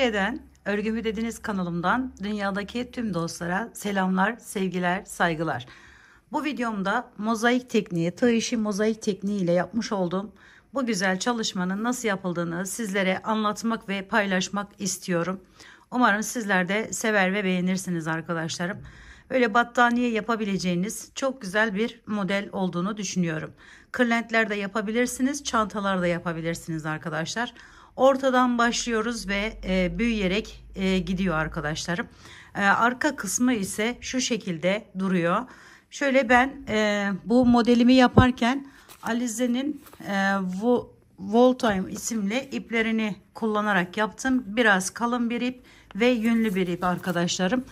Türkiye'den Örgümü Dediniz kanalımdan dünyadaki tüm dostlara selamlar, sevgiler, saygılar. Bu videomda mozaik tekniği, tığ işi mozaik tekniği ile yapmış olduğum bu güzel çalışmanın nasıl yapıldığını sizlere anlatmak ve paylaşmak istiyorum. Umarım sizler de sever ve beğenirsiniz arkadaşlarım. Böyle battaniye yapabileceğiniz çok güzel bir model olduğunu düşünüyorum. Kırlentler de yapabilirsiniz, çantalar da yapabilirsiniz arkadaşlar. Ortadan başlıyoruz ve büyüyerek gidiyor arkadaşlarım. Arka kısmı ise şu şekilde duruyor. Şöyle ben bu modelimi yaparken Alize'nin Voltime isimli iplerini kullanarak yaptım. Biraz kalın bir ip ve yünlü bir ip arkadaşlarım.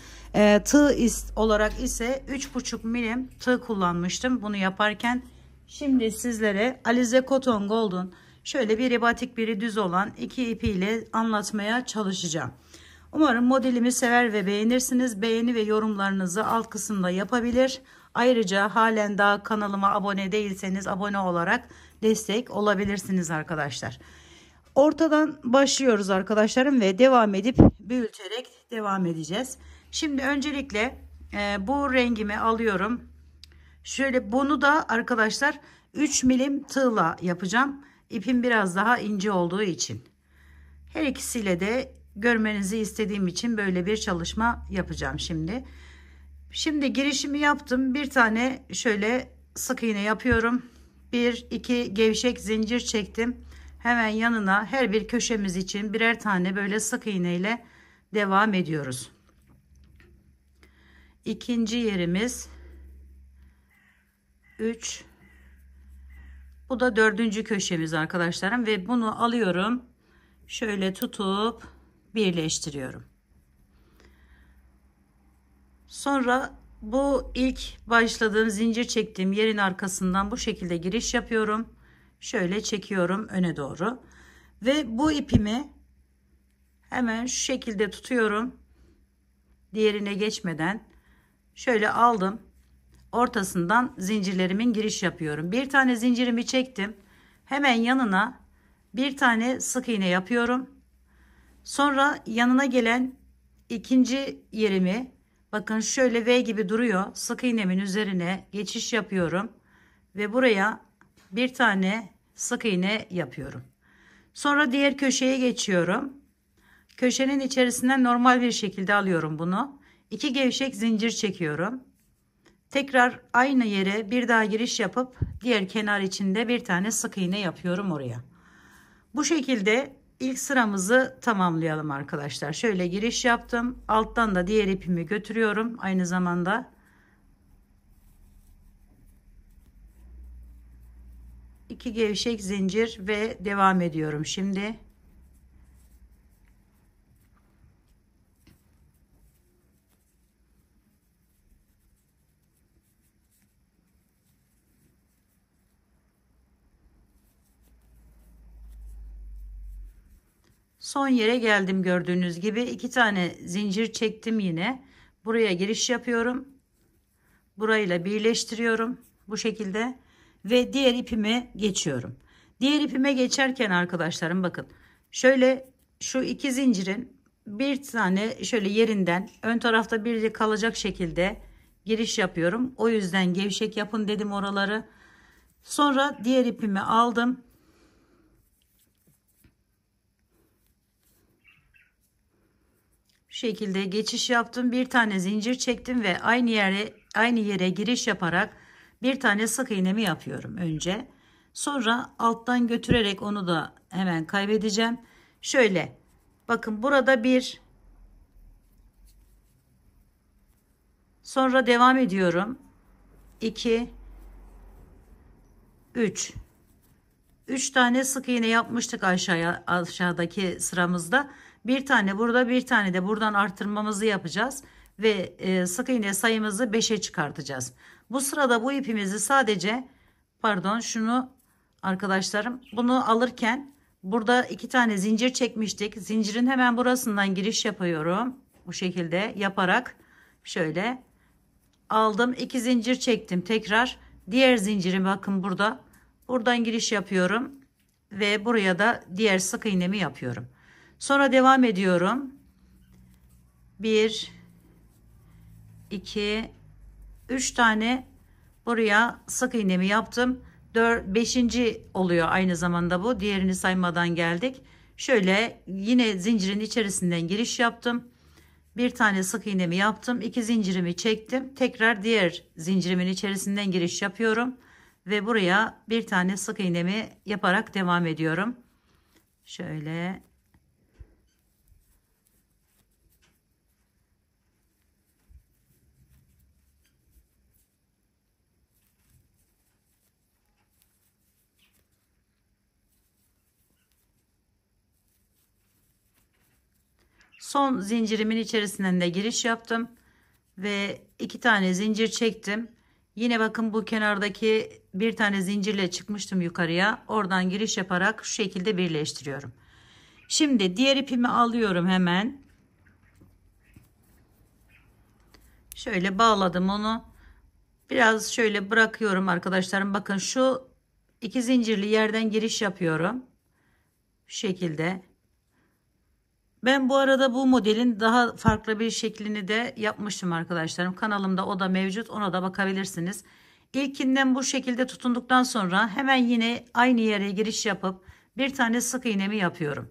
Tığ olarak ise 3,5 milim tığ kullanmıştım bunu yaparken. Şimdi sizlere Alize Cotton Gold'un şöyle biri batik biri düz olan iki ipiyle anlatmaya çalışacağım. Umarım modelimi sever ve beğenirsiniz. Beğeni ve yorumlarınızı alt kısımda yapabilir. Ayrıca halen daha kanalıma abone değilseniz abone olarak destek olabilirsiniz arkadaşlar. Ortadan başlıyoruz arkadaşlarım ve devam edip büyüterek devam edeceğiz. Şimdi öncelikle bu rengimi alıyorum. Şöyle bunu da arkadaşlar 3 milim tığla yapacağım. İpim biraz daha ince olduğu için. Her ikisiyle de görmenizi istediğim için böyle bir çalışma yapacağım şimdi. Şimdi girişimi yaptım. Bir tane şöyle sık iğne yapıyorum. 1-2 gevşek zincir çektim. Hemen yanına her bir köşemiz için birer tane böyle sık iğne ile devam ediyoruz. İkinci yerimiz 3. Bu da 4. köşemiz arkadaşlarım ve bunu alıyorum. Şöyle tutup birleştiriyorum. Sonra bu ilk başladığım zincir çektiğim yerin arkasından bu şekilde giriş yapıyorum. Şöyle çekiyorum öne doğru. Ve bu ipimi hemen şu şekilde tutuyorum. Diğerine geçmeden şöyle aldım. Ortasından zincirlerimin giriş yapıyorum. Bir tane zincirimi çektim. Hemen yanına bir tane sık iğne yapıyorum. Sonra yanına gelen ikinci yerimi bakın şöyle V gibi duruyor. Sık iğnemin üzerine geçiş yapıyorum. Ve buraya bir tane sık iğne yapıyorum. Sonra diğer köşeye geçiyorum. Köşenin içerisinden normal bir şekilde alıyorum bunu. 2 gevşek zincir çekiyorum. Tekrar aynı yere bir daha giriş yapıp diğer kenar içinde bir tane sık iğne yapıyorum oraya. Bu şekilde ilk sıramızı tamamlayalım arkadaşlar. Şöyle giriş yaptım. Alttan da diğer ipimi götürüyorum. Aynı zamanda 2 gevşek zincir ve devam ediyorum şimdi. Son yere geldim gördüğünüz gibi 2 tane zincir çektim yine. Buraya giriş yapıyorum. Burayla birleştiriyorum bu şekilde ve diğer ipime geçiyorum. Diğer ipime geçerken arkadaşlarım bakın şöyle şu iki zincirin bir tane şöyle yerinden ön tarafta biri kalacak şekilde giriş yapıyorum. O yüzden gevşek yapın dedim oraları. Sonra diğer ipimi aldım. Şekilde geçiş yaptım. Bir tane zincir çektim ve aynı yere giriş yaparak bir tane sık iğnemi yapıyorum önce. Sonra alttan götürerek onu da hemen kaybedeceğim. Şöyle bakın burada bir, sonra devam ediyorum. 2 3 tane sık iğne yapmıştık aşağıdaki sıramızda. Bir tane burada, bir tane de buradan artırmamızı yapacağız ve sık iğne sayımızı 5'e çıkartacağız. Bu sırada bu ipimizi sadece şunu arkadaşlarım, bunu alırken burada 2 tane zincir çekmiştik. Zincirin hemen burasından giriş yapıyorum. Bu şekilde yaparak şöyle aldım, 2 zincir çektim. Tekrar diğer zincirim bakın buradan giriş yapıyorum ve buraya da diğer sık iğnemi yapıyorum. Sonra devam ediyorum. 1 2 3 tane buraya sık iğnemi yaptım. 4 5. oluyor aynı zamanda bu. Diğerini saymadan geldik. Şöyle yine zincirin içerisinden giriş yaptım. Bir tane sık iğnemi yaptım. 2 zincirimi çektim. Tekrar diğer zincirimin içerisinden giriş yapıyorum ve buraya bir tane sık iğnemi yaparak devam ediyorum. Şöyle son zincirimin içerisinden de giriş yaptım ve 2 tane zincir çektim. Yine bakın bu kenardaki bir tane zincirle çıkmıştım yukarıya. Oradan giriş yaparak şu şekilde birleştiriyorum. Şimdi diğer ipimi alıyorum hemen. Şöyle bağladım onu. Biraz şöyle bırakıyorum arkadaşlarım. Bakın şu iki zincirli yerden giriş yapıyorum. Şu şekilde. Ben bu arada bu modelin daha farklı bir şeklini de yapmıştım arkadaşlarım. Kanalımda o da mevcut. Ona da bakabilirsiniz. İlkinden bu şekilde tutunduktan sonra hemen yine aynı yere giriş yapıp bir tane sık iğnemi yapıyorum.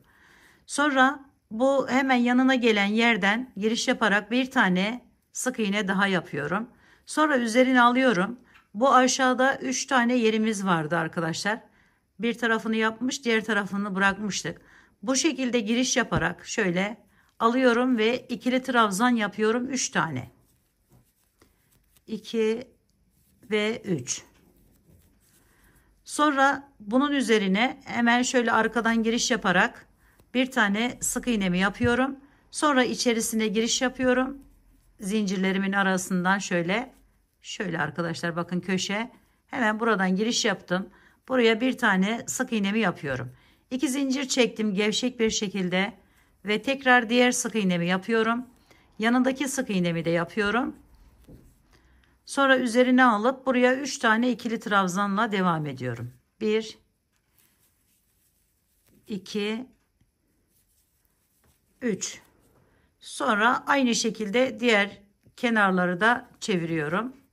Sonra bu hemen yanına gelen yerden giriş yaparak bir tane sık iğne daha yapıyorum. Sonra üzerine alıyorum. Bu aşağıda 3 tane yerimiz vardı arkadaşlar. Bir tarafını yapmış, diğer tarafını bırakmıştık. Bu şekilde giriş yaparak şöyle alıyorum ve ikili trabzan yapıyorum 3 tane. 2 ve 3. Sonra bunun üzerine hemen şöyle arkadan giriş yaparak bir tane sık iğnemi yapıyorum. Sonra içerisine giriş yapıyorum. Zincirlerimin arasından şöyle arkadaşlar bakın köşe. Hemen buradan giriş yaptım. Buraya bir tane sık iğnemi yapıyorum. 2 zincir çektim gevşek bir şekilde ve tekrar diğer sık iğnemi yapıyorum. Yanındaki sık iğnemi de yapıyorum. Sonra üzerine alıp buraya 3 tane ikili trabzanla devam ediyorum. 1 2 3. Sonra aynı şekilde diğer kenarları da çeviriyorum.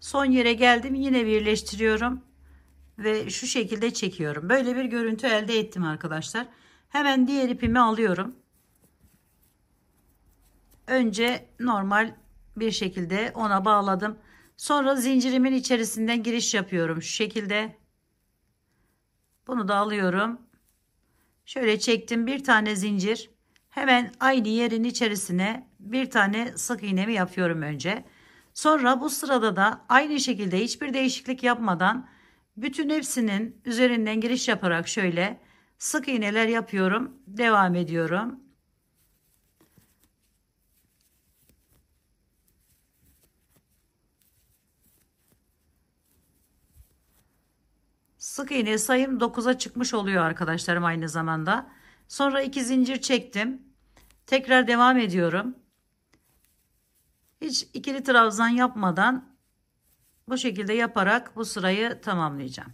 Son yere geldim. Yine birleştiriyorum ve şu şekilde çekiyorum. Böyle bir görüntü elde ettim arkadaşlar. Hemen diğer ipimi alıyorum. Önce normal bir şekilde ona bağladım. Sonra zincirimin içerisinden giriş yapıyorum. Şu şekilde. Bunu da alıyorum. Şöyle çektim bir tane zincir. Hemen aynı yerin içerisine bir tane sık iğnemi yapıyorum önce. Sonra bu sırada da aynı şekilde hiçbir değişiklik yapmadan bütün hepsinin üzerinden giriş yaparak şöyle sık iğneler yapıyorum. Devam ediyorum. Sık iğne sayım 9'a çıkmış oluyor arkadaşlarım aynı zamanda. Sonra 2 zincir çektim. Tekrar devam ediyorum. Hiç ikili trabzan yapmadan bu şekilde yaparak bu sırayı tamamlayacağım.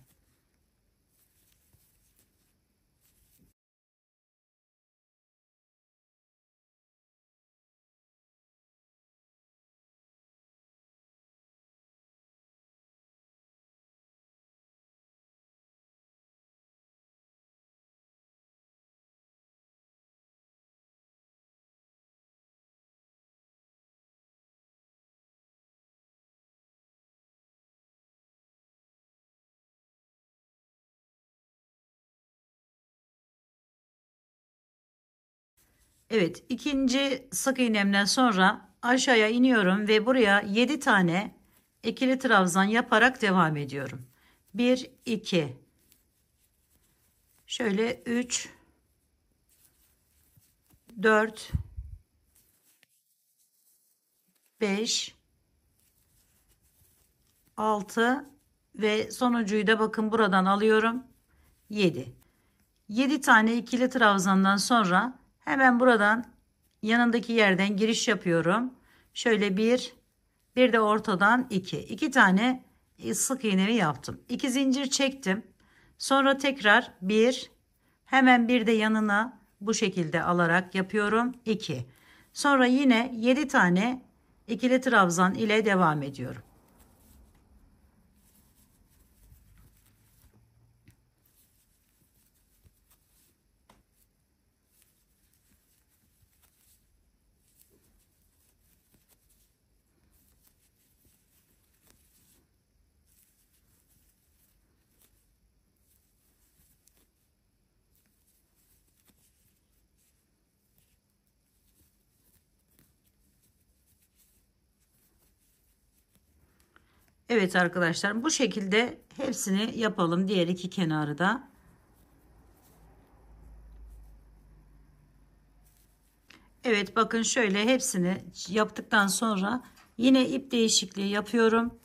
Evet, ikinci sık iğnemden sonra aşağıya iniyorum ve buraya 7 tane ikili trabzan yaparak devam ediyorum. 1 2 şöyle 3 4 5 6 ve sonuncuyu da bakın buradan alıyorum. 7. 7 tane ikili trabzandan sonra hemen buradan yanındaki yerden giriş yapıyorum. Şöyle bir de ortadan 2 tane sık iğnemi yaptım. 2 zincir çektim. Sonra tekrar hemen bir de yanına bu şekilde alarak yapıyorum. 2. Sonra yine 7 tane ikili trabzan ile devam ediyorum. Evet arkadaşlar, bu şekilde hepsini yapalım. Diğer iki kenarı da. Evet bakın, şöyle hepsini yaptıktan sonra yine ip değişikliği yapıyorum.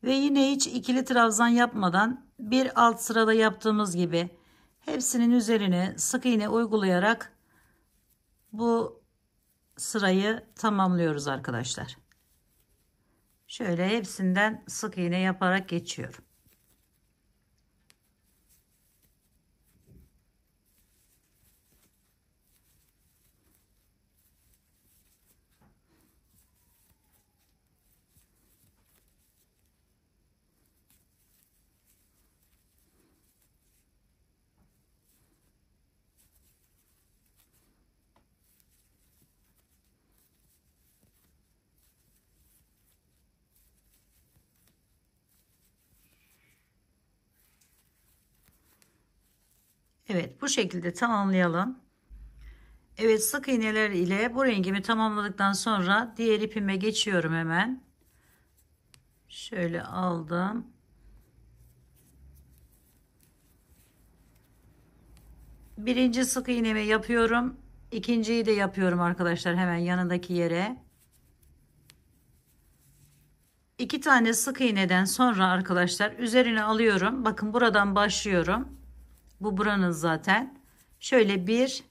Ve yine hiç ikili trabzan yapmadan bir alt sırada yaptığımız gibi hepsinin üzerine sık iğne uygulayarak bu sırayı tamamlıyoruz arkadaşlar. Şöyle hepsinden sık iğne yaparak geçiyorum. Evet, bu şekilde tamamlayalım. Evet, sık iğneler ile bu rengimi tamamladıktan sonra diğer ipime geçiyorum hemen. Şöyle aldım. Birinci sık iğnemi yapıyorum. İkinciyi de yapıyorum arkadaşlar, hemen yanındaki yere. 2 tane sık iğneden sonra arkadaşlar üzerine alıyorum. Bakın buradan başlıyorum. Bu buranın zaten. Şöyle 1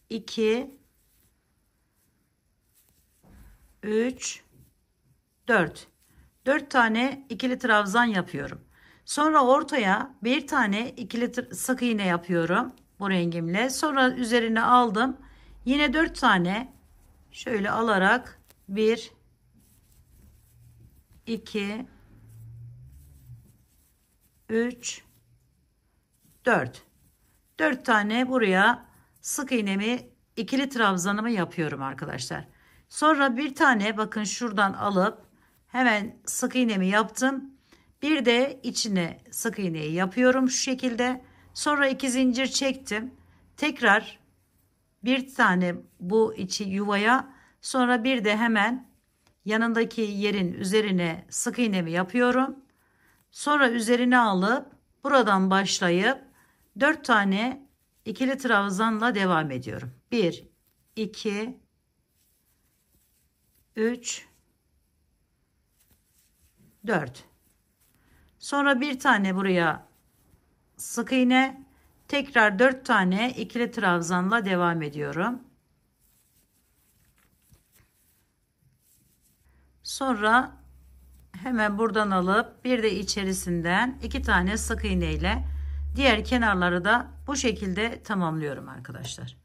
2 3 4 tane ikili trabzan yapıyorum. Sonra ortaya bir tane ikili sık iğne yapıyorum bu rengimle. Sonra üzerine aldım. Yine 4 tane şöyle alarak 1 2 3 4 tane buraya sık iğnemi, ikili trabzanımı yapıyorum arkadaşlar. Sonra bir tane bakın şuradan alıp hemen sık iğnemi yaptım. Bir de içine sık iğneyi yapıyorum şu şekilde. Sonra 2 zincir çektim. Tekrar bir tane bu içi yuvaya, sonra bir de hemen yanındaki yerin üzerine sık iğnemi yapıyorum. Sonra üzerine alıp buradan başlayıp 4 tane ikili trabzanla devam ediyorum. 1 2 3 4. Sonra bir tane buraya sık iğne, tekrar 4 tane ikili trabzanla devam ediyorum. Sonra hemen buradan alıp bir de içerisinden 2 tane sık iğne ile diğer kenarları da bu şekilde tamamlıyorum arkadaşlar.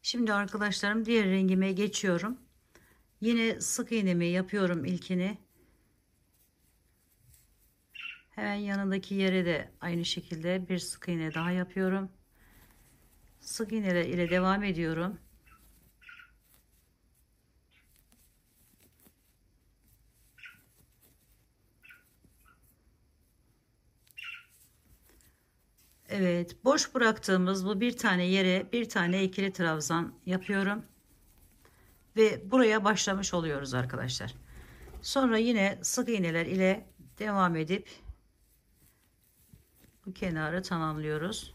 Şimdi arkadaşlarım diğer rengime geçiyorum. Yine sık iğnemi yapıyorum ilkini. Hemen yanındaki yere de aynı şekilde bir sık iğne daha yapıyorum. Sık iğneler ile devam ediyorum. Evet, boş bıraktığımız bu bir tane yere bir tane ikili trabzan yapıyorum ve buraya başlamış oluyoruz arkadaşlar. Sonra yine sık iğneler ile devam edip bu kenarı tamamlıyoruz.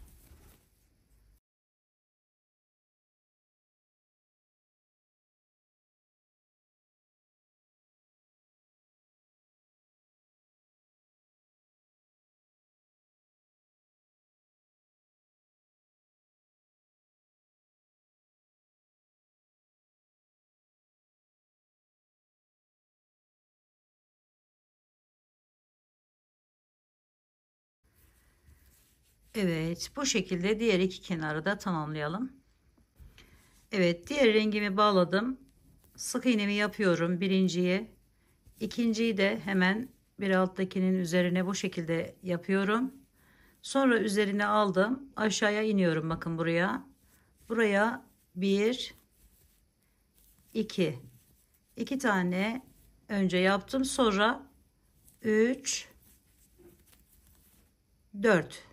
Evet, bu şekilde diğer iki kenarı da tamamlayalım. Evet, diğer rengimi bağladım. Sık iğnemi yapıyorum birinciyi. İkinciyi de hemen bir alttakinin üzerine bu şekilde yapıyorum. Sonra üzerine aldım. Aşağıya iniyorum. Bakın buraya. Buraya 1, 2. 2 tane önce yaptım. Sonra 3, 4.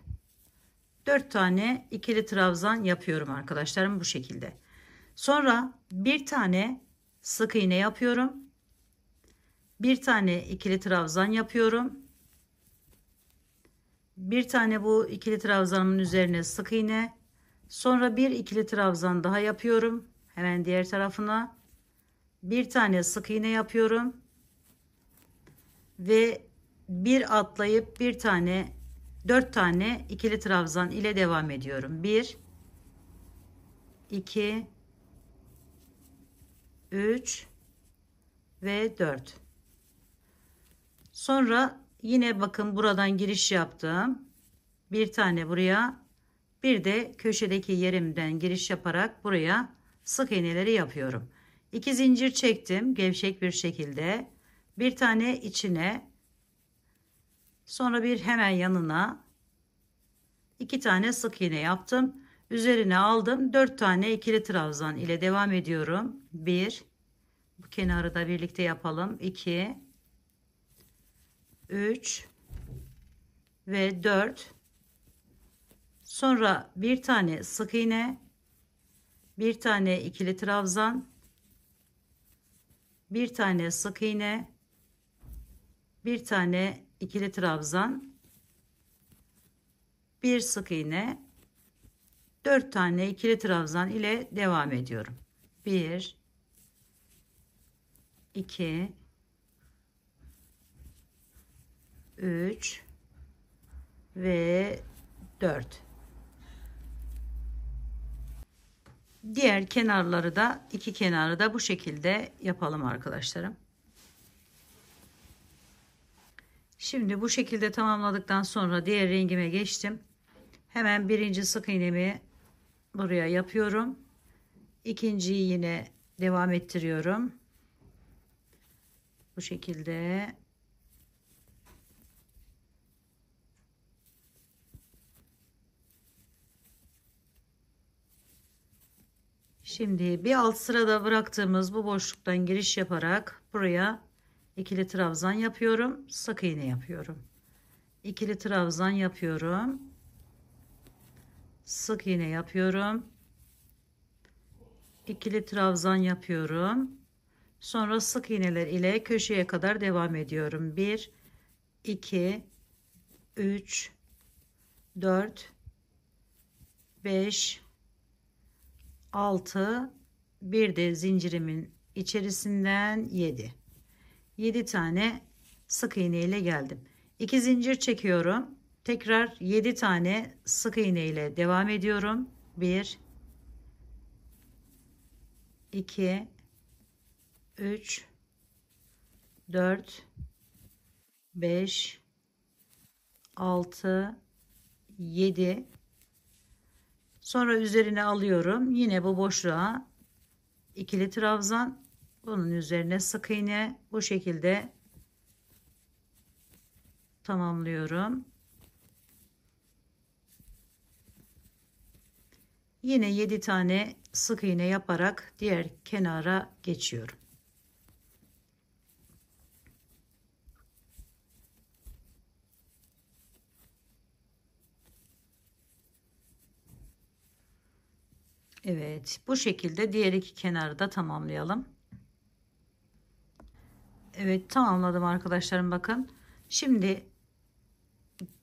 4 tane ikili trabzan yapıyorum arkadaşlarım bu şekilde. Sonra bir tane sık iğne yapıyorum. Bir tane ikili trabzan yapıyorum. Bir tane bu ikili trabzanımın üzerine sık iğne. Sonra bir ikili trabzan daha yapıyorum. Hemen diğer tarafına. Bir tane sık iğne yapıyorum. Ve bir atlayıp bir tane 4 tane ikili trabzan ile devam ediyorum. 1, 2, 3 ve 4. Sonra yine bakın buradan giriş yaptım. Bir tane buraya, bir de köşedeki yerimden giriş yaparak buraya sık iğneleri yapıyorum. 2 zincir çektim gevşek bir şekilde. Bir tane içine, sonra bir hemen yanına 2 tane sık iğne yaptım. Üzerine aldım. 4 tane ikili trabzan ile devam ediyorum. 1, bu kenarı da birlikte yapalım. 2, 3 ve 4. Sonra bir tane sık iğne, bir tane ikili trabzan, bir tane sık iğne, bir tane ikili trabzan, bir sık iğne, 4 tane ikili trabzan ile devam ediyorum. 1, 2, 3 ve 4. Diğer kenarları da, iki kenarı da bu şekilde yapalım arkadaşlarım. Şimdi bu şekilde tamamladıktan sonra diğer rengime geçtim. Hemen birinci sık iğnemi buraya yapıyorum. İkinciyi yine devam ettiriyorum. Bu şekilde. Şimdi bir alt sırada bıraktığımız bu boşluktan giriş yaparak buraya ikili trabzan yapıyorum. Sık iğne yapıyorum. İkili trabzan yapıyorum. Sık iğne yapıyorum. İkili trabzan yapıyorum. Sonra sık iğneler ile köşeye kadar devam ediyorum. 1, 2, 3, 4, 5, 6, bir de zincirimin içerisinden 7. 7 tane sık iğne ile geldim. 2 zincir çekiyorum. Tekrar 7 tane sık iğne ile devam ediyorum. 1, 2, 3, 4, 5, 6, 7. Sonra üzerine alıyorum. Yine bu boşluğa ikili trabzan, bunun üzerine sık iğne, bu şekilde tamamlıyorum. Yine 7 tane sık iğne yaparak diğer kenara geçiyorum. Evet, bu şekilde diğer iki kenarı da tamamlayalım. Evet, tamamladım arkadaşlarım, bakın. Şimdi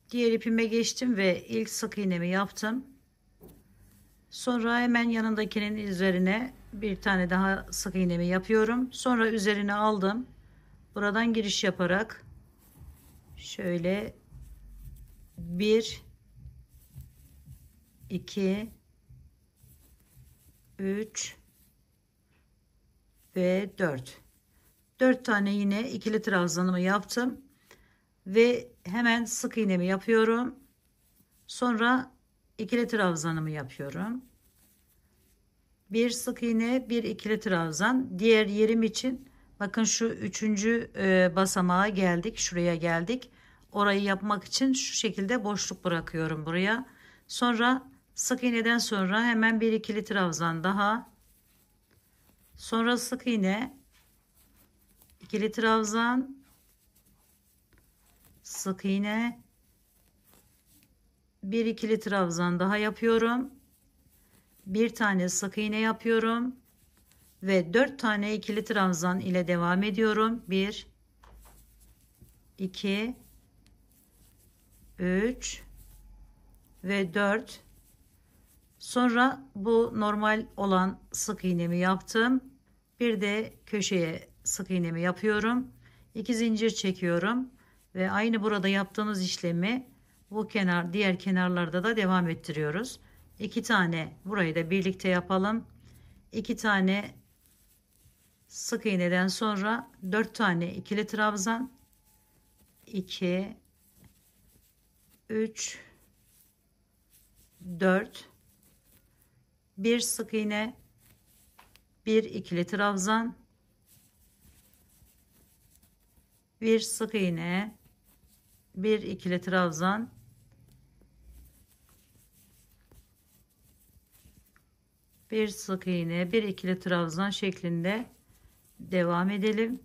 diğer ipime geçtim ve ilk sık iğnemi yaptım. Sonra hemen yanındakinin üzerine bir tane daha sık iğnemi yapıyorum. Sonra üzerine aldım. Buradan giriş yaparak şöyle 1 2 3 ve 4 tane yine ikili trabzanımı yaptım ve hemen sık iğnemi yapıyorum. Sonra ikili trabzanımı yapıyorum. Bir sık iğne, bir ikili trabzan. Diğer yerim için bakın şu üçüncü basamağa geldik. Şuraya geldik. Orayı yapmak için şu şekilde boşluk bırakıyorum buraya. Sonra sık iğneden sonra hemen bir ikili trabzan daha. Sonra sık iğne, ikili trabzan, sık iğne, bir ikili trabzan daha yapıyorum. Bir tane sık iğne yapıyorum ve 4 tane ikili trabzan ile devam ediyorum. 1 2 3 ve 4. Sonra bu normal olan sık iğnemi yaptım. Bir de köşeye sık iğnemi yapıyorum. 2 zincir çekiyorum ve aynı burada yaptığımız işlemi bu kenar, diğer kenarlarda da devam ettiriyoruz. 2 tane burayı da birlikte yapalım. 2 tane sık iğneden sonra 4 tane ikili trabzan, 2 3 4, bir sık iğne, bir ikili trabzan, bir sık iğne, bir ikili trabzan, bir sık iğne, bir ikili trabzan şeklinde devam edelim.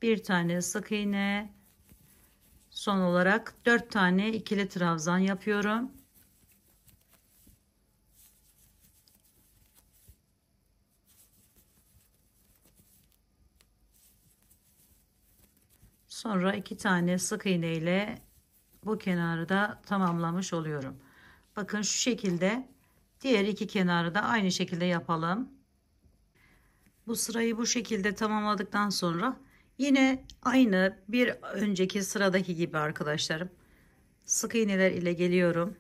Bir tane sık iğne, son olarak 4 tane ikili trabzan yapıyorum. Sonra 2 tane sık iğne ile bu kenarı da tamamlamış oluyorum. Bakın şu şekilde diğer iki kenarı da aynı şekilde yapalım. Bu sırayı bu şekilde tamamladıktan sonra yine aynı bir önceki sıradaki gibi arkadaşlarım, sık iğneler ile geliyorum.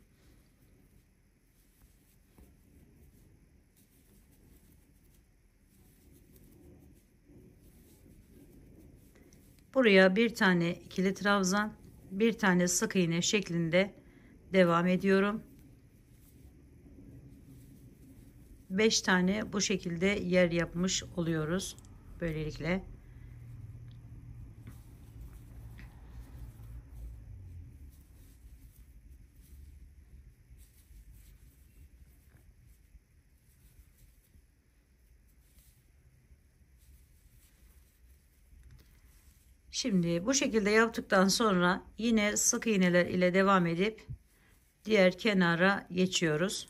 Buraya bir tane ikili trabzan, bir tane sık iğne şeklinde devam ediyorum. 5 tane bu şekilde yer yapmış oluyoruz böylelikle. Şimdi bu şekilde yaptıktan sonra yine sık iğneler ile devam edip diğer kenara geçiyoruz.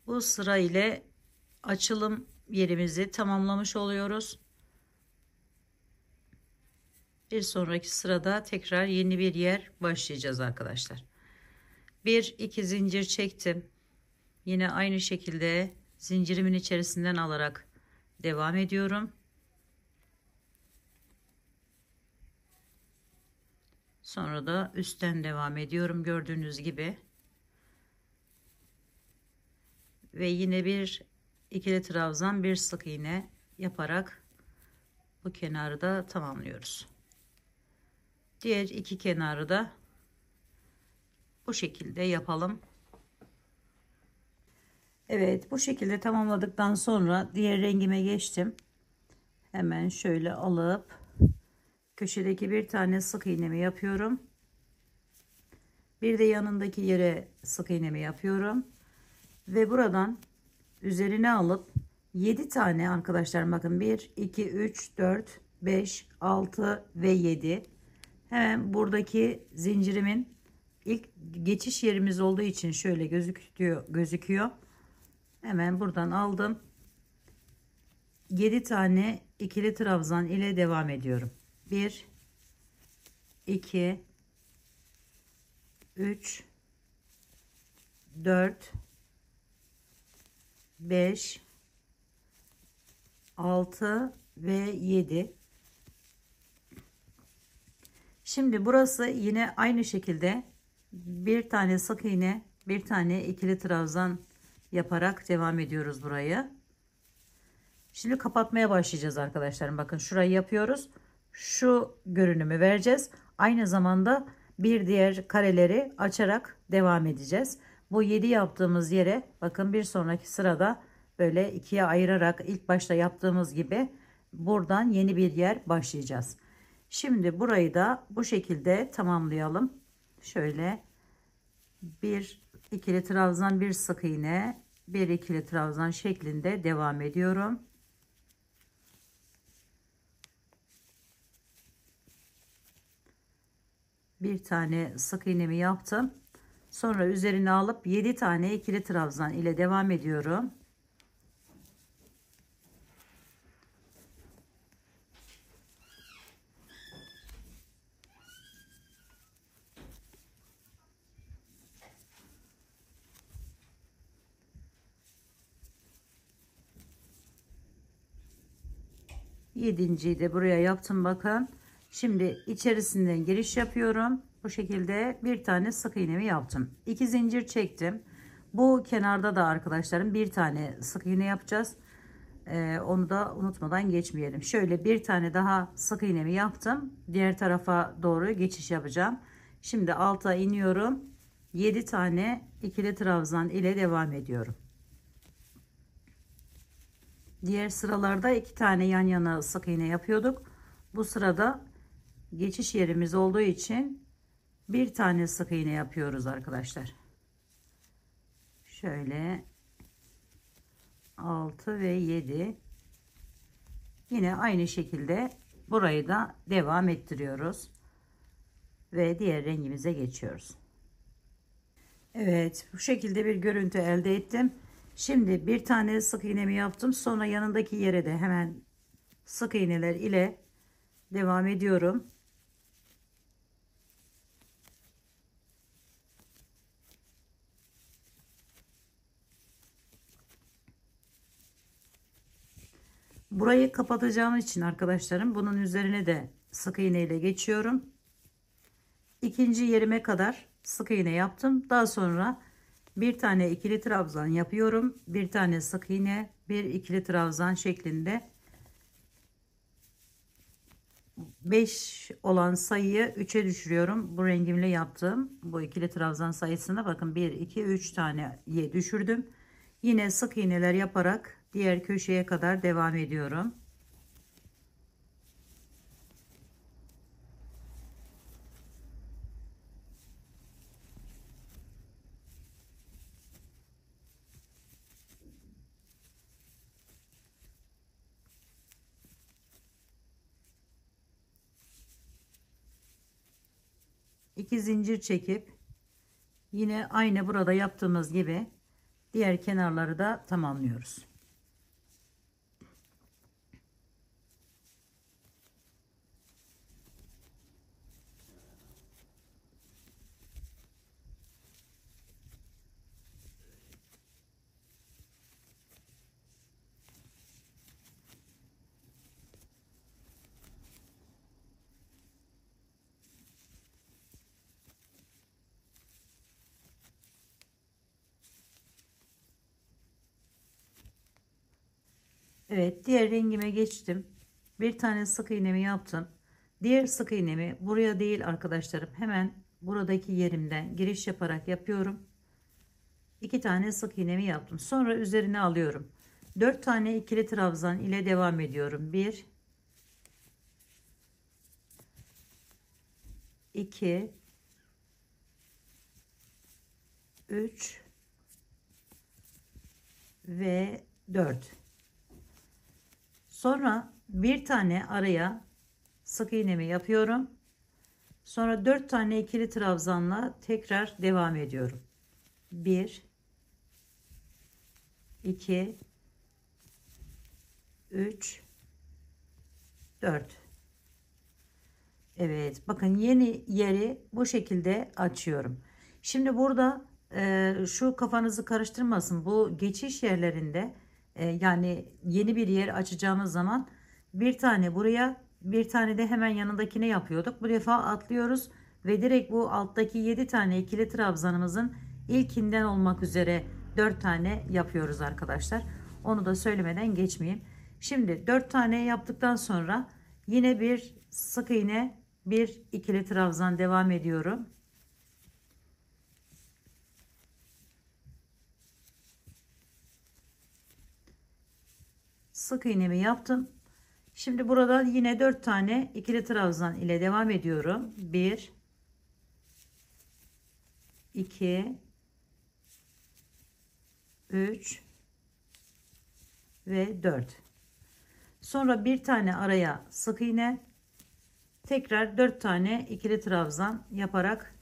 Bu sıra ile açılım yerimizi tamamlamış oluyoruz. Bir sonraki sırada tekrar yeni bir yer başlayacağız arkadaşlar. 1-2 zincir çektim. Yine aynı şekilde zincirimin içerisinden alarak devam ediyorum. Sonra da üstten devam ediyorum gördüğünüz gibi. Ve yine bir ikili trabzan, bir sık iğne yaparak bu kenarı da tamamlıyoruz. Diğer iki kenarı da bu şekilde yapalım. Evet, bu şekilde tamamladıktan sonra diğer rengime geçtim. Hemen şöyle alıp köşedeki bir tane sık iğnemi yapıyorum. Bir de yanındaki yere sık iğnemi yapıyorum. Ve buradan üzerine alıp 7 tane arkadaşlar, bakın 1 2 3 4 5 6 ve 7. Hemen buradaki zincirimin ilk geçiş yerimiz olduğu için şöyle gözüküyor. Hemen buradan aldım. 7 tane ikili trabzan ile devam ediyorum. 1 2 3 4 5 6 ve 7. Şimdi burası yine aynı şekilde bir tane sık iğne, bir tane ikili trabzan yaparak devam ediyoruz burayı. Şimdi kapatmaya başlayacağız arkadaşlarım. Bakın şurayı yapıyoruz. Şu görünümü vereceğiz. Aynı zamanda bir diğer kareleri açarak devam edeceğiz. Bu 7 yaptığımız yere bakın bir sonraki sırada böyle ikiye ayırarak ilk başta yaptığımız gibi buradan yeni bir yer başlayacağız. Şimdi burayı da bu şekilde tamamlayalım. Şöyle bir ikili trabzan, bir sık iğne, bir ikili trabzan şeklinde devam ediyorum. Bir tane sık iğnemi yaptım. Sonra üzerine alıp 7 tane ikili trabzan ile devam ediyorum. Yedinciyi de buraya yaptım, bakın. Şimdi içerisinden giriş yapıyorum. Bu şekilde bir tane sık iğnemi yaptım. 2 zincir çektim. Bu kenarda da arkadaşlarım bir tane sık iğne yapacağız. Onu da unutmadan geçmeyelim. Şöyle bir tane daha sık iğnemi yaptım. Diğer tarafa doğru geçiş yapacağım. Şimdi alta iniyorum. 7 tane ikili trabzan ile devam ediyorum. Diğer sıralarda 2 tane yan yana sık iğne yapıyorduk. Bu sırada geçiş yerimiz olduğu için bir tane sık iğne yapıyoruz arkadaşlar. Şöyle 6 ve 7. Yine aynı şekilde burayı da devam ettiriyoruz. Ve diğer rengimize geçiyoruz. Evet, bu şekilde bir görüntü elde ettim. Şimdi bir tane sık iğnemi yaptım. Sonra yanındaki yere de hemen sık iğneler ile devam ediyorum. Burayı kapatacağım için arkadaşlarım bunun üzerine de sık iğne ile geçiyorum. İkinci yerime kadar sık iğne yaptım. Daha sonra bir tane ikili trabzan yapıyorum. Bir tane sık iğne, bir ikili trabzan şeklinde 5 olan sayıyı 3'e düşürüyorum. Bu rengimle yaptığım bu ikili trabzan sayısına bakın, 1 2 3 taneye düşürdüm. Yine sık iğneler yaparak diğer köşeye kadar devam ediyorum. İki zincir çekip yine aynı burada yaptığımız gibi diğer kenarları da tamamlıyoruz. Evet, diğer rengime geçtim. Bir tane sık iğnemi yaptım. Diğer sık iğnemi buraya değil arkadaşlarım, hemen buradaki yerimden giriş yaparak yapıyorum. 2 tane sık iğnemi yaptım. Sonra üzerine alıyorum. 4 tane ikili trabzan ile devam ediyorum. 1 2 3 ve 4. Sonra bir tane araya sık iğnemi yapıyorum. Sonra 4 tane ikili trabzanla tekrar devam ediyorum. 1 2 3 4. Evet, bakın yeni yeri bu şekilde açıyorum. Şimdi burada şu kafanızı karıştırmasın. Bu geçiş yerlerinde yani yeni bir yer açacağımız zaman bir tane buraya, bir tane de hemen yanındakine yapıyorduk. Bu defa atlıyoruz ve direkt bu alttaki 7 tane ikili trabzanımızın ilkinden olmak üzere 4 tane yapıyoruz arkadaşlar. Onu da söylemeden geçmeyeyim. Şimdi 4 tane yaptıktan sonra yine bir sık iğne, bir ikili trabzan devam ediyorum. Sık iğnemi yaptım. Şimdi burada yine 4 tane ikili trabzan ile devam ediyorum. 1 2 3 ve 4. Sonra bir tane araya sık iğne, tekrar 4 tane ikili trabzan yaparak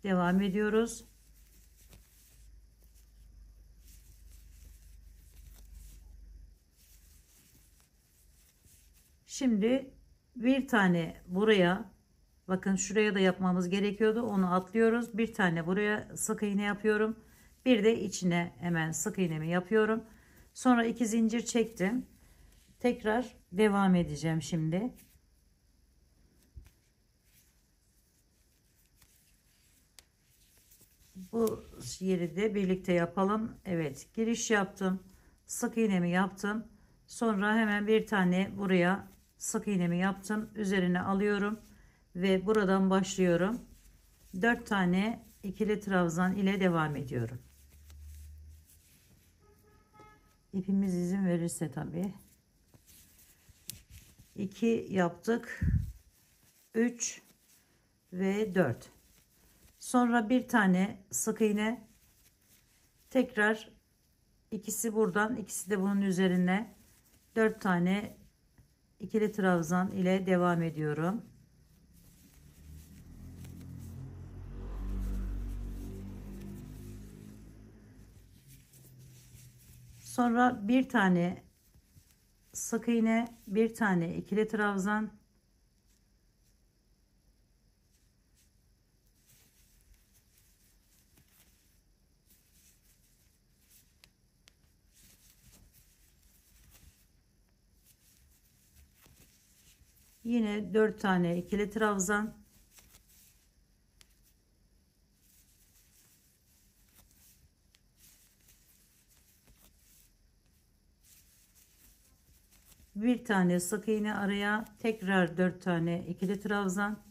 devam ediyoruz. Şimdi bir tane buraya, bakın şuraya da yapmamız gerekiyordu, onu atlıyoruz. Bir tane buraya sık iğne yapıyorum, bir de içine hemen sık iğnemi yapıyorum. Sonra 2 zincir çektim, tekrar devam edeceğim. Şimdi bu yeri de birlikte yapalım. Evet, giriş yaptım, sık iğnemi yaptım, sonra hemen bir tane buraya sık iğnemi yaptım, üzerine alıyorum ve buradan başlıyorum. 4 tane ikili trabzan ile devam ediyorum. İpimiz izin verirse tabii. 2 yaptık, 3 ve 4. Sonra bir tane sık iğne, tekrar ikisi buradan, ikisi de bunun üzerine 4 tane ikili trabzan ile devam ediyorum. Sonra bir tane sık iğne, bir tane ikili trabzan, yine 4 tane ikili trabzan, bir tane sık iğne araya, tekrar 4 tane ikili trabzan,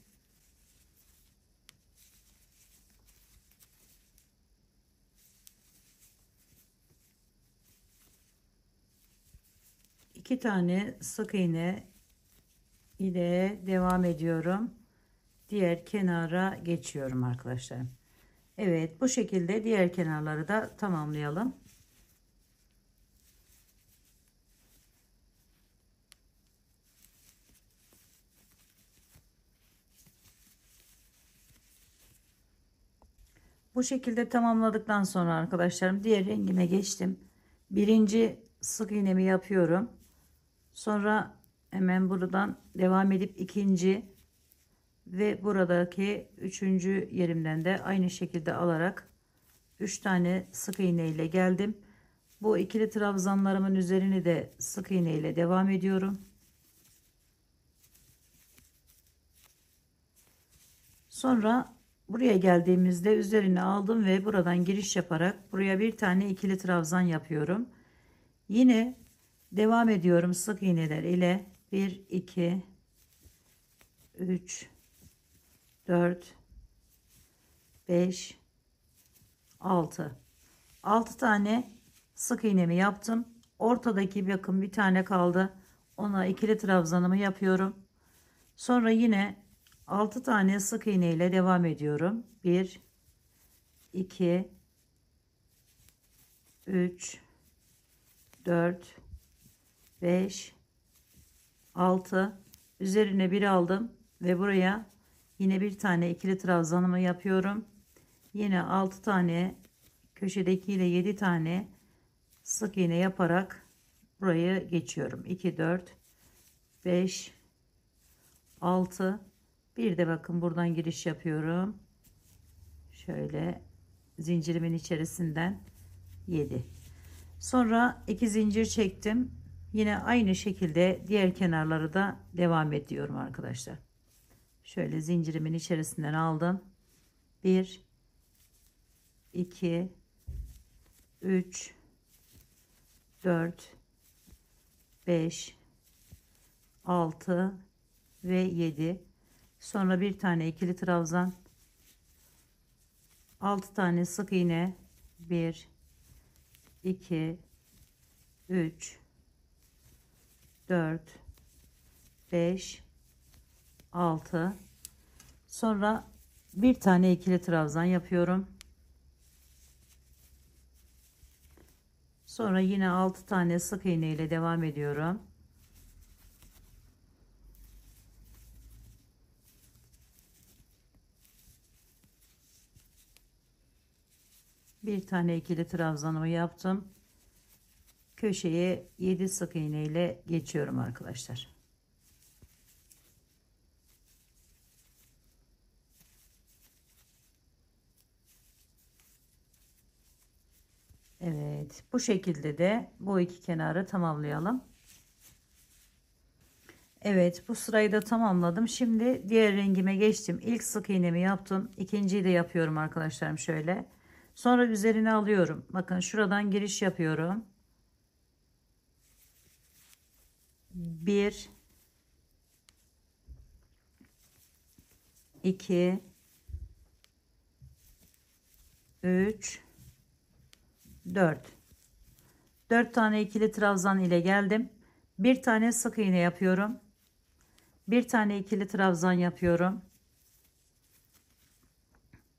iki tane sık iğne ile devam ediyorum. Diğer kenara geçiyorum arkadaşlarım. Evet, bu şekilde diğer kenarları da tamamlayalım. Bu şekilde tamamladıktan sonra arkadaşlarım diğer rengime geçtim. Birinci sık iğnemi yapıyorum. Sonra hemen buradan devam edip ikinci ve buradaki üçüncü yerimden de aynı şekilde alarak 3 tane sık iğne ile geldim. Bu ikili trabzanlarımın üzerini de sık iğne ile devam ediyorum. Sonra buraya geldiğimizde üzerine aldım ve buradan giriş yaparak buraya bir tane ikili trabzan yapıyorum. Yine devam ediyorum sık iğneler ile 1 2 3, 4, 5, 6. 6 tane sık iğnemi yaptım. Ortadaki bakın bir tane kaldı. Ona ikili trabzanımı yapıyorum. Sonra yine 6 tane sık iğne ile devam ediyorum. 1, 2, 3, 4, 5, 6. Üzerine bir aldım ve buraya yine bir tane ikili trabzanımı yapıyorum. Yine 6 tane köşedeki ile 7 tane sık iğne yaparak burayı geçiyorum. 2, 4, 5, 6. Bir de bakın buradan giriş yapıyorum. Şöyle zincirimin içerisinden 7. Sonra 2 zincir çektim. Yine aynı şekilde diğer kenarları da devam ediyorum arkadaşlar. Şöyle zincirimin içerisinden aldım. 1, 2, 3, 4, 5, 6 ve 7. Sonra bir tane ikili trabzan, 6 tane sık iğne, 1, 2, 3, 4, 5, 6. Sonra bir tane ikili trabzan yapıyorum. Sonra yine 6 tane sık iğne ile devam ediyorum. Bir tane ikili trabzanımı yaptım. Köşeye 7 sık iğne ile geçiyorum arkadaşlar. Evet, bu şekilde de bu iki kenarı tamamlayalım. Evet, bu sırayı da tamamladım. Şimdi diğer rengime geçtim. İlk sık iğnemi yaptım. İkinciyi de yapıyorum arkadaşlarım şöyle. Sonra üzerine alıyorum. Bakın şuradan giriş yapıyorum. 1, 2, 3, 4. 4 tane ikili trabzan ile geldim. Bir tane sık iğne yapıyorum. Bir tane ikili trabzan yapıyorum.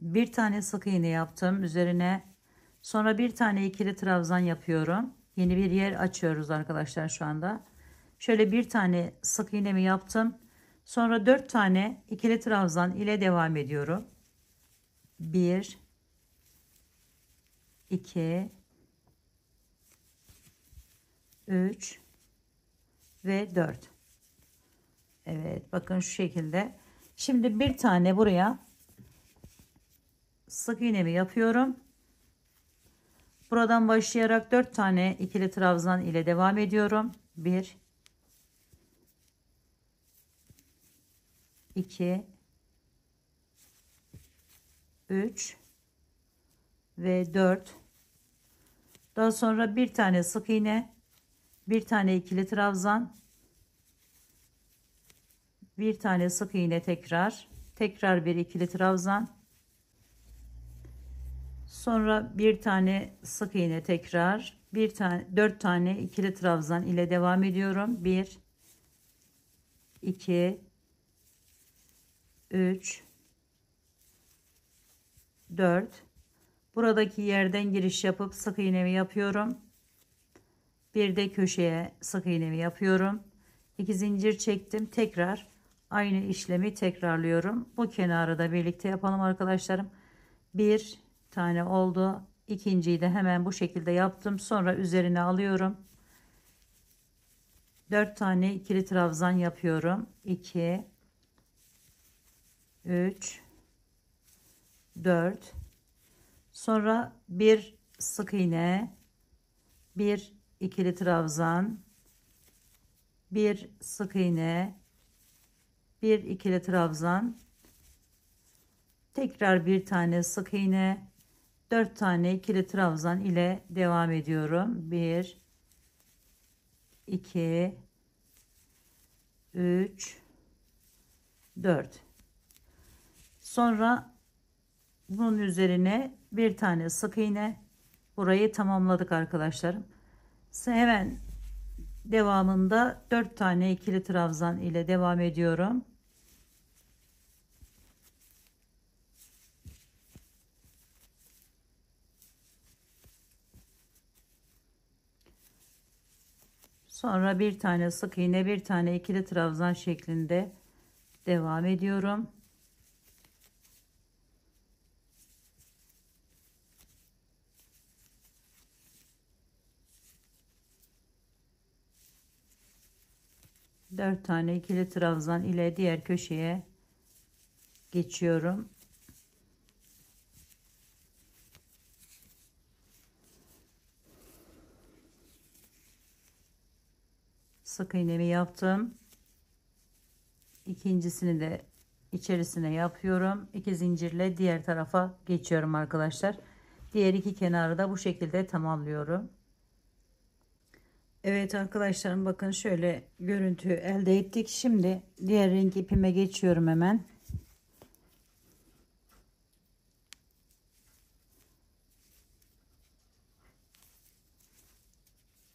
Bir tane sık iğne yaptım üzerine. Sonra bir tane ikili trabzan yapıyorum. Yeni bir yer açıyoruz arkadaşlar şu anda. Şöyle bir tane sık iğnemi yaptım. Sonra 4 tane ikili trabzan ile devam ediyorum. 1, 2, 3 ve 4. Evet, bakın şu şekilde. Şimdi bir tane buraya sık iğnemi yapıyorum. Buradan başlayarak 4 tane ikili trabzan ile devam ediyorum. 1, 2, 3 ve 4. Daha sonra bir tane sık iğne, bir tane ikili trabzan, bir tane sık iğne, tekrar bir ikili trabzan, sonra bir tane sık iğne, tekrar bir tane, 4 tane ikili trabzan ile devam ediyorum. 1, 2, 3, 4. Buradaki yerden giriş yapıp sık iğnemi yapıyorum. Bir de köşeye sık iğnemi yapıyorum. 2 zincir çektim. Tekrar aynı işlemi tekrarlıyorum. Bu kenarı da birlikte yapalım arkadaşlarım. Bir tane oldu. İkinciyi de hemen bu şekilde yaptım. Sonra üzerine alıyorum. 4 tane ikili trabzan yapıyorum. 2, 3, 4. Sonra bir sık iğne, bir ikili trabzan, bir sık iğne, bir ikili trabzan, tekrar bir tane sık iğne, 4 tane ikili trabzan ile devam ediyorum. 1, 2, 3, 4. Sonra bunun üzerine bir tane sık iğne. Burayı tamamladık arkadaşlarım. Hemen devamında 4 tane ikili trabzan ile devam ediyorum. Sonra bir tane sık iğne, bir tane ikili trabzan şeklinde devam ediyorum. Dört tane ikili trabzan ile diğer köşeye geçiyorum. Sık iğnemi yaptım. İkincisini de içerisine yapıyorum. 2 zincirle diğer tarafa geçiyorum arkadaşlar. Diğer iki kenarı da bu şekilde tamamlıyorum. Evet arkadaşlarım, bakın şöyle görüntü elde ettik. Şimdi diğer renk ipime geçiyorum hemen.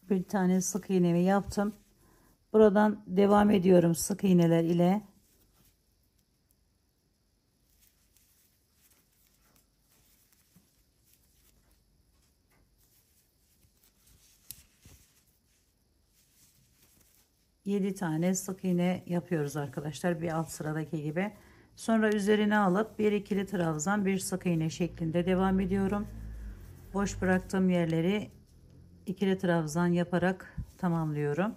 Bir tane sık iğnemi yaptım. Buradan devam ediyorum sık iğneler ile. Yedi tane sık iğne yapıyoruz arkadaşlar, bir alt sıradaki gibi. Sonra üzerine alıp bir ikili trabzan, bir sık iğne şeklinde devam ediyorum. Boş bıraktığım yerleri ikili trabzan yaparak tamamlıyorum.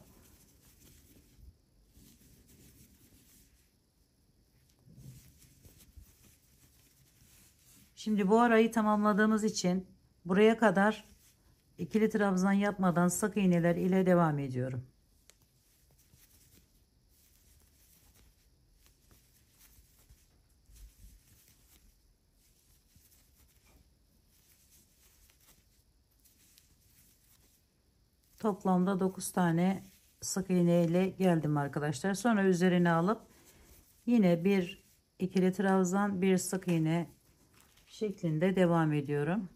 Şimdi bu arayı tamamladığımız için buraya kadar ikili trabzan yapmadan sık iğneler ile devam ediyorum. Toplamda 9 tane sık iğne ile geldim arkadaşlar. Sonra üzerine alıp yine bir ikili trabzan, bir sık iğne şeklinde devam ediyorum.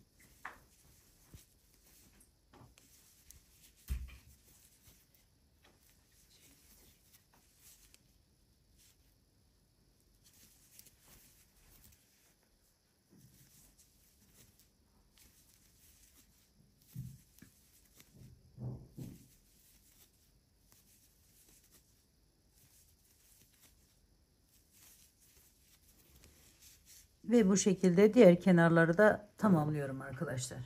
Ve bu şekilde diğer kenarları da tamamlıyorum arkadaşlar.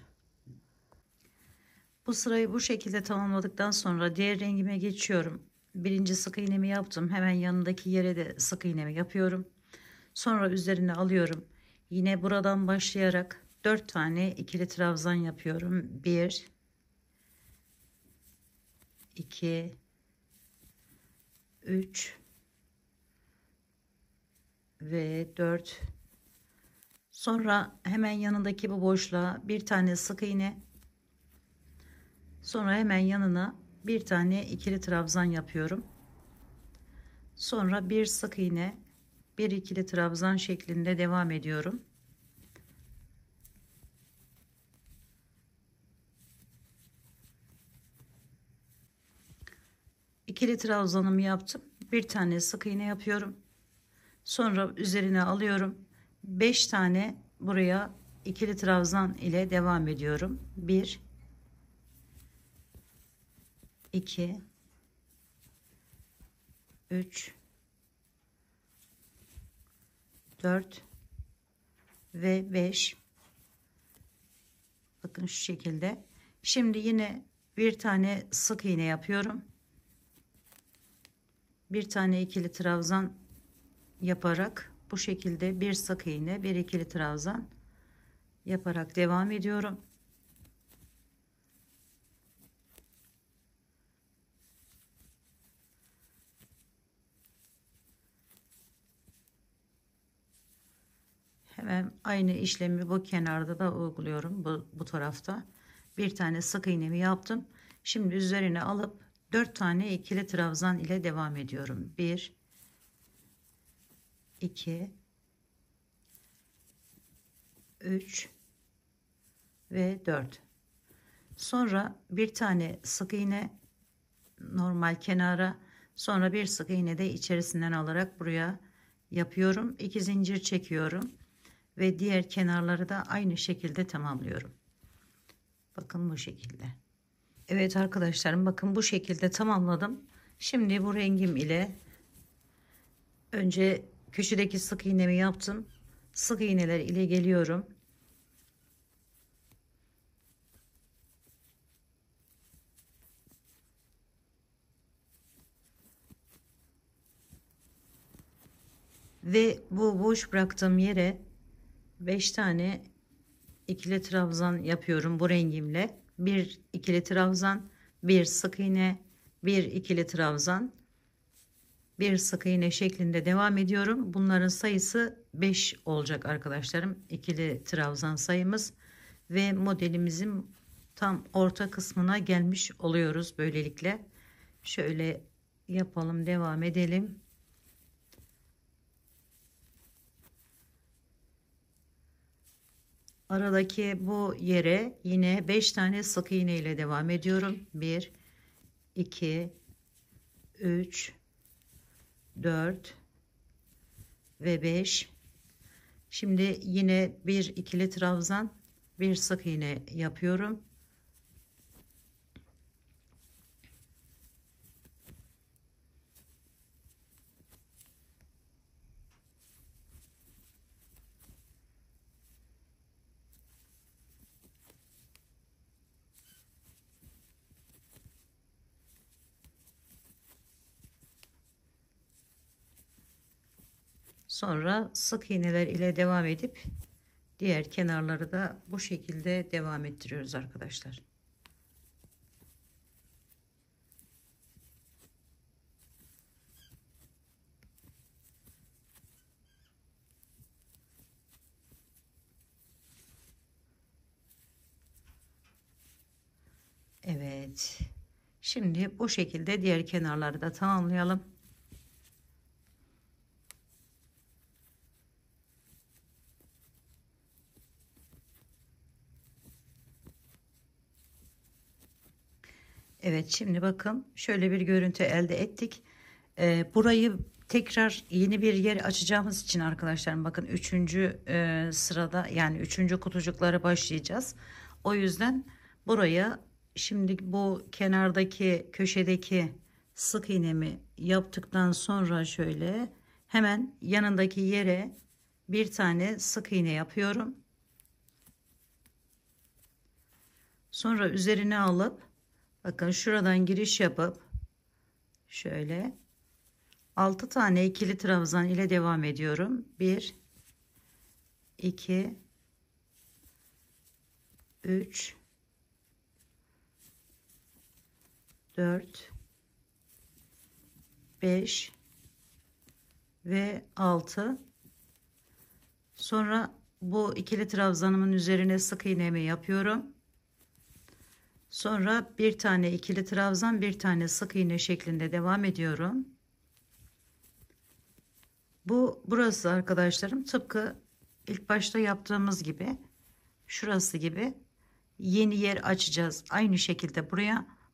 Bu sırayı bu şekilde tamamladıktan sonra diğer rengime geçiyorum. Birinci sık iğnemi yaptım. Hemen yanındaki yere de sık iğnemi yapıyorum. Sonra üzerine alıyorum. Yine buradan başlayarak 4 tane ikili trabzan yapıyorum. 1 2 3 ve 4. Sonra hemen yanındaki bu boşluğa bir tane sık iğne, sonra hemen yanına bir tane ikili trabzan yapıyorum. Sonra bir sık iğne, bir ikili trabzan şeklinde devam ediyorum. İkili trabzanımı yaptım. Bir tane sık iğne yapıyorum. Sonra üzerine alıyorum. 5 tane buraya ikili trabzan ile devam ediyorum. 1 2 3 4 ve 5. Bakın şu şekilde. Şimdi yine bir tane sık iğne yapıyorum. Bir tane ikili trabzan yaparak bu şekilde bir sık iğne, bir ikili trabzan yaparak devam ediyorum. Hemen aynı işlemi bu kenarda da uyguluyorum. Bu tarafta bir tane sık iğnemi yaptım. Şimdi üzerine alıp 4 tane ikili trabzan ile devam ediyorum. 1 2, 3 ve 4. Sonra bir tane sık iğne normal kenara, sonra bir sık iğne de içerisinden alarak buraya yapıyorum. 2 zincir çekiyorum ve diğer kenarları da aynı şekilde tamamlıyorum. Bakın bu şekilde. Evet arkadaşlarım, bakın bu şekilde tamamladım. Şimdi bu rengim ile önce köşedeki sık iğnemi yaptım. Sık iğneler ile geliyorum. Ve bu boş bıraktığım yere 5 tane ikili trabzan yapıyorum bu rengimle. Bir ikili trabzan, bir sık iğne, bir ikili trabzan, bir sık iğne şeklinde devam ediyorum. Bunların sayısı 5 olacak arkadaşlarım. İkili trabzan sayımız ve modelimizin tam orta kısmına gelmiş oluyoruz böylelikle. Şöyle yapalım, devam edelim. Aradaki bu yere yine 5 tane sık iğne ile devam ediyorum. 1, 2, 3, 4 ve 5. Şimdi yine bir ikili trabzan, bir sık iğne yapıyorum. Sonra sık iğneler ile devam edip diğer kenarları da bu şekilde devam ettiriyoruz arkadaşlar. Evet. Şimdi bu şekilde diğer kenarları da tamamlayalım. Evet, şimdi bakın şöyle bir görüntü elde ettik. Burayı tekrar yeni bir yer açacağımız için arkadaşlarım, bakın 3. Sırada, yani 3. kutucukları başlayacağız. O yüzden buraya şimdi bu kenardaki köşedeki sık iğnemi yaptıktan sonra şöyle hemen yanındaki yere bir tane sık iğne yapıyorum. Sonra üzerine alıp bakın şuradan giriş yapıp şöyle 6 tane ikili trabzan ile devam ediyorum. 1, 2, 3, 4, 5 ve 6. Sonra bu ikili trabzanımın üzerine sık iğnemi yapıyorum. Sonra bir tane ikili trabzan, bir tane sık iğne şeklinde devam ediyorum. Burası arkadaşlarım tıpkı ilk başta yaptığımız gibi, şurası gibi yeni yer açacağız. Aynı şekilde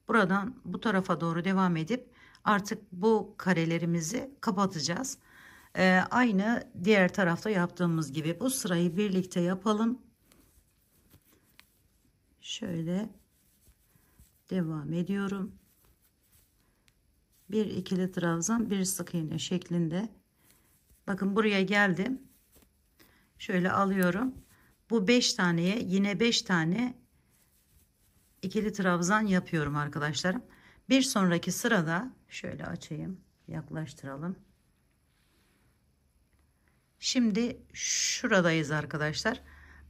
buradan bu tarafa doğru devam edip artık bu karelerimizi kapatacağız. Aynı diğer tarafta yaptığımız gibi bu sırayı birlikte yapalım. Şöyle devam ediyorum. Bir ikili trabzan, bir sık iğne şeklinde. Bakın buraya geldim. Şöyle alıyorum. Bu 5 taneye yine 5 tane ikili trabzan yapıyorum arkadaşlarım. Bir sonraki sırada şöyle açayım, yaklaştıralım. Şimdi şuradayız arkadaşlar.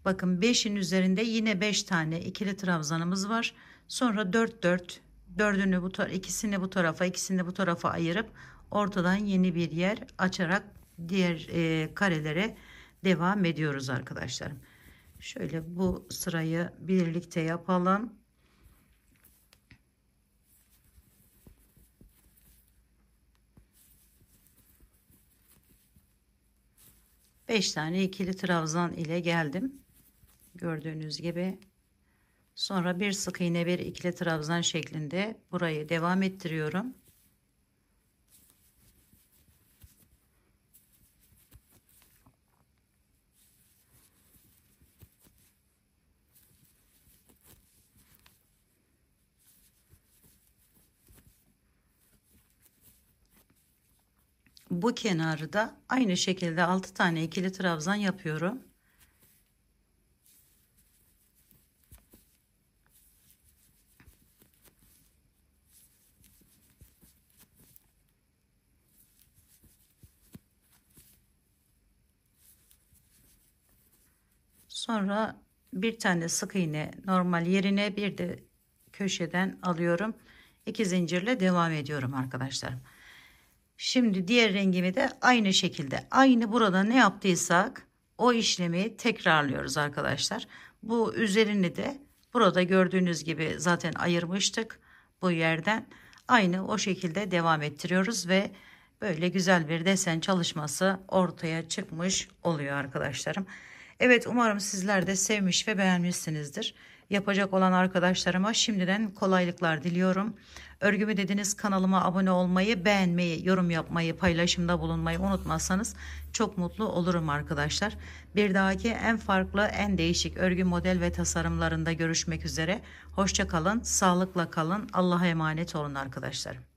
Bakın 5'in üzerinde yine 5 tane ikili trabzanımız var. Sonra 4'ünü bu tarafa, ikisini bu tarafa, ikisini bu tarafa ayırıp ortadan yeni bir yer açarak diğer karelere devam ediyoruz arkadaşlarım. Şöyle bu sırayı birlikte yapalım. 5 tane ikili trabzan ile geldim. Gördüğünüz gibi. Sonra bir sık iğne, bir ikili trabzan şeklinde burayı devam ettiriyorum. Bu kenarı da aynı şekilde 6 tane ikili trabzan yapıyorum. Sonra bir tane sık iğne normal yerine, bir de köşeden alıyorum. 2 zincirle devam ediyorum arkadaşlar. Şimdi diğer rengimi de aynı şekilde, aynı burada ne yaptıysak o işlemi tekrarlıyoruz arkadaşlar. Bu üzerini de burada gördüğünüz gibi zaten ayırmıştık bu yerden. Aynı o şekilde devam ettiriyoruz ve böyle güzel bir desen çalışması ortaya çıkmış oluyor arkadaşlarım. Evet, umarım sizler de sevmiş ve beğenmişsinizdir. Yapacak olan arkadaşlarıma şimdiden kolaylıklar diliyorum. Örgümü dediniz kanalıma abone olmayı, beğenmeyi, yorum yapmayı, paylaşımda bulunmayı unutmazsanız çok mutlu olurum arkadaşlar. Bir dahaki en farklı, en değişik örgü model ve tasarımlarında görüşmek üzere. Hoşça kalın, sağlıkla kalın. Allah'a emanet olun arkadaşlar.